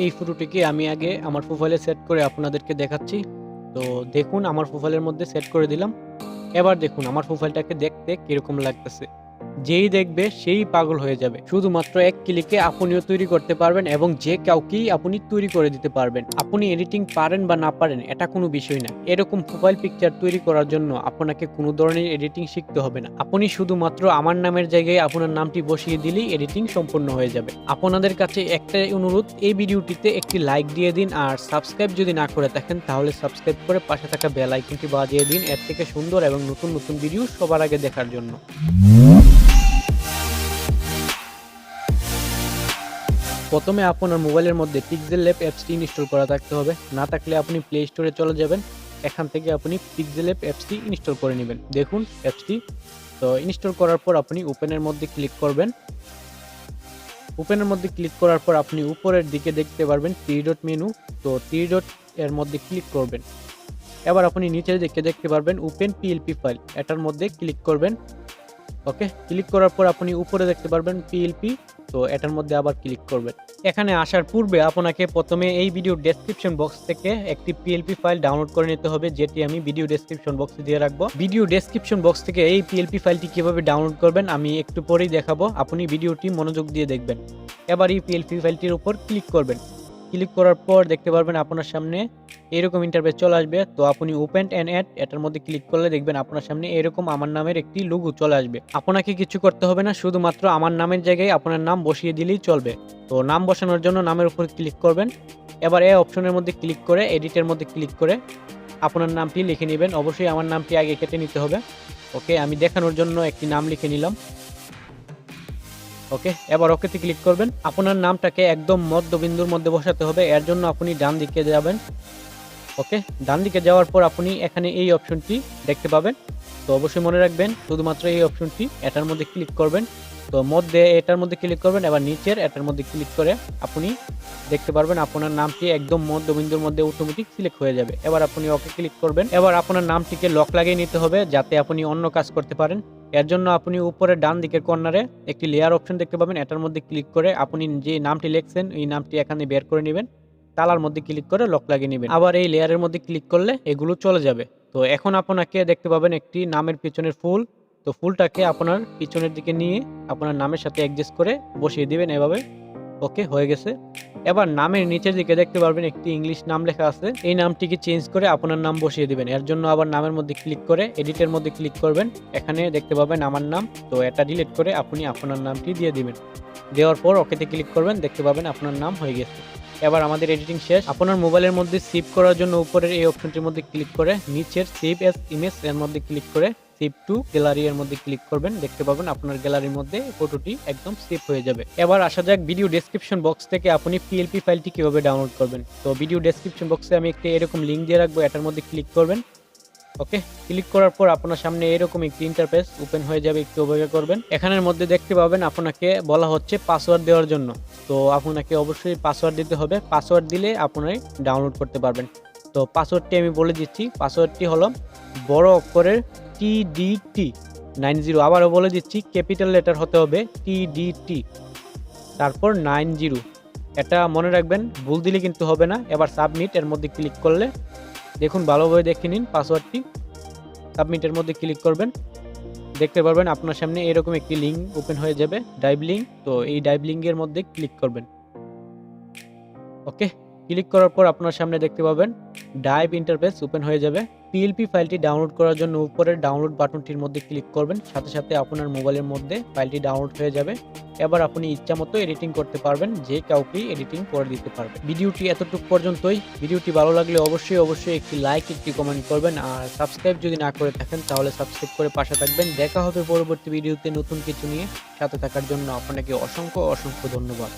এই ফটোটিকে আমি আগে আমার প্রোফাইলে সেট করে আপনাদেরকে দেখাচ্ছি। তো দেখুন আমার প্রোফাইলের মধ্যে সেট করে দিলাম। এবার দেখুন আমার প্রোফাইলটাকে দেখতে কিরকম লাগতেছে। যেই দেখবে সেই পাগল হয়ে যাবে। শুধুমাত্র এক ক্লিকে আপনিও তৈরি করতে পারবেন এবং যে কাউকেই আপনি তৈরি করে দিতে পারবেন। আপনি এডিটিং পারেন বা না পারেন এটা কোনো বিষয় না। এরকম প্রোফাইল পিকচার তৈরি করার জন্য আপনাকে কোনো ধরনের এডিটিং শিখতে হবে না। আপনি শুধুমাত্র আমার নামের জায়গায় আপনার নামটি বসিয়ে দিলেই এডিটিং সম্পূর্ণ হয়ে যাবে। আপনাদের কাছে একটাই অনুরোধ, এই ভিডিওটিতে একটি লাইক দিয়ে দিন, আর সাবস্ক্রাইব যদি না করে থাকেন তাহলে সাবস্ক্রাইব করে পাশে থাকা বেল আইকনটি বাজিয়ে দিন এর থেকে সুন্দর এবং নতুন নতুন ভিডিও সবার আগে দেখার জন্য। প্রথমে আপনার মোবাইলের মধ্যে পিক্সেলল্যাব অ্যাপসটি ইনস্টল করা থাকতে হবে। না থাকলে আপনি প্লে স্টোরে চলে যাবেন, এখান থেকে আপনি পিক্সেলল্যাব অ্যাপসটি ইনস্টল করে নেবেন। দেখুন অ্যাপসটি তো ইনস্টল করার পর আপনি ওপেনের মধ্যে ক্লিক করবেন। ওপেনের মধ্যে ক্লিক করার পর আপনি উপরের দিকে দেখতে পারবেন 3 ডট মেনু। তো 3 ডট এর মধ্যে ক্লিক করবেন। এবার আপনি নিচের দিকে দেখতে পারবেন ওপেন পিএলপি ফাইল, এটার মধ্যে ক্লিক করবেন। ওকে, ক্লিক করার পর আপনি উপরে দেখতে পারবেন পিএলপি, তো এটার মধ্যে আবার ক্লিক করবেন। এখানে আসার পূর্বে আপনাকে প্রথমে এই ভিডিও ডেসক্রিপশন বক্স থেকে একটি পিএলপি ফাইল ডাউনলোড করে নিতে হবে, যেটি আমি ভিডিও ডেসক্রিপশন বক্সে দিয়ে রাখবো। ভিডিও ডেসক্রিপশন বক্স থেকে এই পিএলপি ফাইলটি কিভাবে ডাউনলোড করবেন আমি একটু পরেই দেখাবো, আপনি ভিডিওটি মনোযোগ দিয়ে দেখবেন। এবার এই পিএলপি ফাইলটির উপর ক্লিক করবেন। ক্লিক করার পর দেখতে পারবেন আপনার সামনে এরকম ইন্টারফেস চলে আসবে। তো আপনি ওপেন এন্ড অ্যাড এটার মধ্যে ক্লিক করলে দেখবেন আপনার সামনে এরকম আমার নামের একটি লোগো চলে আসবে। আপনাকে কিছু করতে হবে না, শুধুমাত্র আমার নামের জায়গায় আপনার নাম বসিয়ে দিলেই চলবে। তো নাম বসানোর জন্য নামের উপর ক্লিক করবেন। এবার এই অপশনের মধ্যে ক্লিক করে এডিটের মধ্যে ক্লিক করে আপনার নামটি লিখে নেবেন। অবশ্যই আমার নামটি আগে কেটে নিতে হবে। ওকে, আমি দেখানোর জন্য একটি নাম লিখে নিলাম। ওকে, এবার ওকেতে ক্লিক করবেন। আপনার নামটাকে একদম মধ্যবিন্দুর মধ্যে বসাতে হবে, এর জন্য আপনি ডান দিকে যাবেন। ওকে, ডান দিকে যাওয়ার পর আপনি এখানে এই অপশনটি দেখতে পাবেন। তো অবশ্যই মনে রাখবেন শুধুমাত্র এই অপশনটি, এটার মধ্যে ক্লিক করবেন। তো মধ্যে এটার মধ্যে ক্লিক করবেন, এবার নিচের এটার মধ্যে ক্লিক করে আপনি দেখতে পারবেন আপনার নামটি একদম মধ্যবিন্দুর মধ্যে অটোমেটিক সিলেক্ট হয়ে যাবে। এবার আপনি ওকে ক্লিক করবেন। এবার আপনার নামটিকে লক লাগিয়ে নিতে হবে যাতে আপনি অন্য কাজ করতে পারেন। এর জন্য আপনি উপরে ডান দিকের কর্নারে একটি লেয়ার অপশন দেখতে পাবেন, এটার মধ্যে ক্লিক করে আপনি যে নামটি লিখছেন এই নামটি এখানে বের করে নেবেন, তালার মধ্যে ক্লিক করে লক লাগিয়ে নেবেন। আবার এই লেয়ারের মধ্যে ক্লিক করলে এগুলো চলে যাবে। তো এখন আপনাকে দেখতে পাবেন একটি নামের পিছনের ফুল। তো ফুলটাকে আপনার পিছনের দিকে নিয়ে আপনার নামের সাথে অ্যাডজাস্ট করে বসিয়ে দিবেন এভাবে। ওকে, হয়ে গেছে। এবার নামের নিচের দিকে দেখতে পারবেন একটি ইংলিশ নাম লেখা আছে, এই নামটিকে চেঞ্জ করে আপনার নাম বসিয়ে দিবেন। এর জন্য আবার নামের মধ্যে ক্লিক করে এডিটের মধ্যে ক্লিক করবেন, এখানে দেখতে পাবেন আমার নাম। তো এটা ডিলিট করে আপনি আপনার নামটি দিয়ে দিবেন। দেওয়ার পর ওকেতে ক্লিক করবেন, দেখতে পাবেন আপনার নাম হয়ে গেছে। এবার আমাদের এডিটিং শেষ। আপনার মোবাইলের মধ্যে সেভ করার জন্য উপরের এই অপশনটির মধ্যে ক্লিক করে নিচের সেভ এস ইমেজ এর মধ্যে ক্লিক করে সেভ টু গ্যালারি এর মধ্যে ক্লিক করবেন। দেখতে পাবেন আপনার গ্যালারির মধ্যে ফটোটি একদম সেভ হয়ে যাবে। এবার আসা যাক ভিডিও ডেসক্রিপশন বক্স থেকে আপনি পিএলপি ফাইলটি কিভাবে ডাউনলোড করবেন। তো ভিডিও ডেসক্রিপশন বক্সে আমি একটি এরকম লিংক দিয়ে রাখবো, এটার মধ্যে ক্লিক করবেন। ওকে, ক্লিক করার পর আপনার সামনে এরকম একটি ইন্টারফেস ওপেন হয়ে যাবে, একটু অপেক্ষা করবেন। এখানের মধ্যে দেখতে পাবেন আপনাকে বলা হচ্ছে পাসওয়ার্ড দেওয়ার জন্য। তো আপনাকে অবশ্যই পাসওয়ার্ড দিতে হবে, পাসওয়ার্ড দিলে আপনি ডাউনলোড করতে পারবেন। তো পাসওয়ার্ডটি আমি বলে দিচ্ছি, পাসওয়ার্ডটি হলো বড় অক্ষরের TDT90। আবারও বলে দিচ্ছি, ক্যাপিটাল লেটার হতে হবে TDT তারপর 90। এটা মনে রাখবেন, ভুল দিলে কিন্তু হবে না। এবার সাবমিট এর মধ্যে ক্লিক করলে দেখুন, ভালোভাবে দেখে নিন পাসওয়ার্ডটি। সাবমিটের মধ্যে ক্লিক করবেন, দেখতে পারবেন আপনার সামনে এরকম একটি লিঙ্ক ওপেন হয়ে যাবে, ড্রাইভ লিঙ্ক। তো এই ড্রাইভ লিঙ্কের মধ্যে ক্লিক করবেন। ওকে, ক্লিক করার পর আপনার সামনে দেখতে পাবেন ড্রাইভ ইন্টারফেস ওপেন হয়ে যাবে। পিএলপি ফাইলটি ডাউনলোড করার জন্য উপরের ডাউনলোড বাটনটির মধ্যে ক্লিক করবেন, সাথে সাথে আপনার মোবাইলের মধ্যে ফাইলটি ডাউনলোড হয়ে যাবে। এবার আপনি ইচ্ছামতো এডিটিং করতে পারবেন, যে কাউকেই এডিটিং করে দিতে পারবেন। ভিডিওটি এতটুকু পর্যন্তই। ভিডিওটি ভালো লাগলে অবশ্যই একটি লাইক, একটি কমেন্ট করবেন, আর সাবস্ক্রাইব যদি না করে থাকেন তাহলে সাবস্ক্রাইব করে পাশে থাকবেন। দেখা হবে পরবর্তী ভিডিওতে নতুন কিছু নিয়ে। সাথে থাকার জন্য আপনাকে অসংখ্য ধন্যবাদ।